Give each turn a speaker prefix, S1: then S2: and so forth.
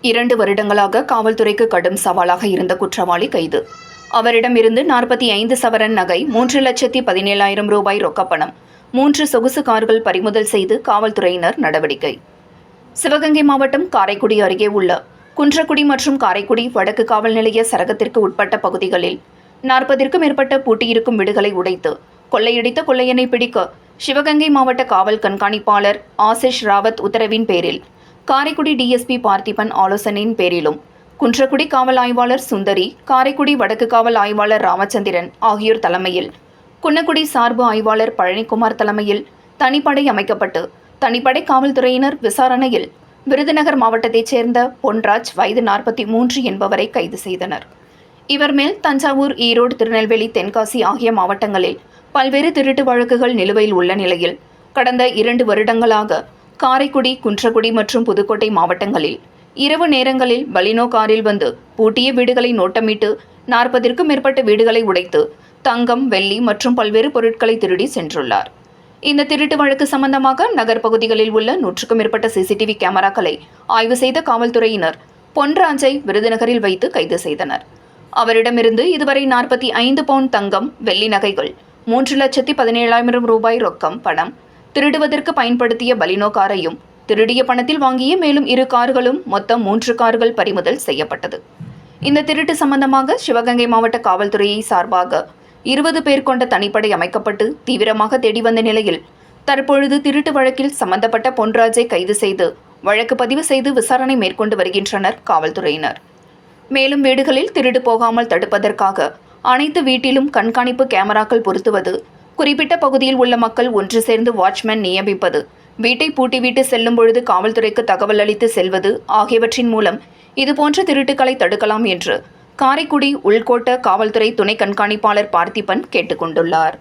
S1: 2 வருடங்களாக காவல்துறைக்கு கடும் சவாலாக இருந்த குற்றவாளி கைது. அவரிடமிருந்து 45 சவரன் நகை, 3,17,000 ரூபாய் ரொக்கப்பணம், 3 சொகுசு கார்கள் பறிமுதல் செய்து காவல்துறையினர் நடவடிக்கை. சிவகங்கை மாவட்டம் காரைக்குடி அருகே உள்ள குன்றக்குடி மற்றும் காரைக்குடி வடக்கு காவல் நிலைய சரகத்திற்கு உட்பட்ட பகுதிகளில் 40க்கும் மேற்பட்ட பூட்டியிருக்கும் வீடுகளை உடைத்து கொள்ளையடித்த கொள்ளையனை பிடிக்க சிவகங்கை மாவட்ட காவல் கண்காணிப்பாளர் ஆசிஷ் ராவத் உத்தரவின் பேரில் காரைக்குடி டிஎஸ்பி பார்த்திபன் ஆலோசனையின் பேரிலும் குன்றக்குடி காவல் ஆய்வாளர் சுந்தரி, காரைக்குடி வடக்கு காவல் ஆய்வாளர் ராமச்சந்திரன் ஆகியோர் தலைமையில் குன்னக்குடி சார்பு ஆய்வாளர் பழனிக்குமார் தலைமையில் தனிப்படை அமைக்கப்பட்டு தனிப்படை காவல்துறையினர் விசாரணையில் விருதுநகர் மாவட்டத்தைச் சேர்ந்த பொன்ராஜ் வயது 43 என்பவரை கைது செய்தனர். இவர் மேல் தஞ்சாவூர், ஈரோடு, திருநெல்வேலி, தென்காசி ஆகிய மாவட்டங்களில் பல்வேறு திருட்டு வழக்குகள் நிலுவையில் உள்ள நிலையில் கடந்த 2 வருடங்களாக காரைக்குடி, குன்றக்குடி மற்றும் புதுக்கோட்டை மாவட்டங்களில் இரவு நேரங்களில் பலினோ காரில் வந்து பூட்டிய வீடுகளை நோட்டமிட்டு 40க்கும் மேற்பட்ட வீடுகளை உடைத்து தங்கம், வெள்ளி மற்றும் பல்வேறு பொருட்களை திருடி சென்றுள்ளார். இந்த திருட்டு வழக்கு சம்பந்தமாக நகர் பகுதிகளில் உள்ள 100க்கும் மேற்பட்ட சிசிடிவி கேமராக்களை ஆய்வு செய்த காவல்துறையினர் பொன்ராஜை விருதுநகரில் வைத்து கைது செய்தனர். அவரிடமிருந்து இதுவரை 45 பவுண்ட் தங்கம், வெள்ளி நகைகள், 3,17,000 ரூபாய் ரொக்கம் பணம், திருடுவதற்கு பயன்படுத்திய பலினோ காரையும், திருடிய பணத்தில் வாங்கிய மேலும் 2 கார்களும், மொத்தம் 3 கார்கள் பறிமுதல் செய்யப்பட்டது. இந்த திருட்டு சம்பந்தமாக சிவகங்கை மாவட்ட காவல்துறையை சார்பாக 20 பேர் கொண்ட தனிப்படை அமைக்கப்பட்டு தீவிரமாக தேடி வந்த நிலையில் தற்பொழுது திருட்டு வழக்கில் சம்பந்தப்பட்ட பொன்ராஜை கைது செய்து வழக்கு பதிவு செய்து விசாரணை மேற்கொண்டு வருகின்றனர் காவல்துறையினர். மேலும் வீடுகளில் திருடு போகாமல் தடுப்பதற்காக அனைத்து வீட்டிலும் கண்காணிப்பு கேமராக்கள் பொருத்துவது, குறிப்பிட்ட பகுதியில் உள்ள மக்கள் ஒன்று சேர்ந்து வாட்ச்மேன் நியமிப்பது, வீட்டை பூட்டிவிட்டு செல்லும் பொழுது காவல்துறைக்கு தகவல் அளித்து செல்வது ஆகியவற்றின் மூலம் இதுபோன்ற திருட்டுக்களை தடுக்கலாம் என்று காரைக்குடி உள்கோட்ட காவல்துறை துணை கண்காணிப்பாளர் பார்த்திபன் கேட்டுக்கொண்டுள்ளார்.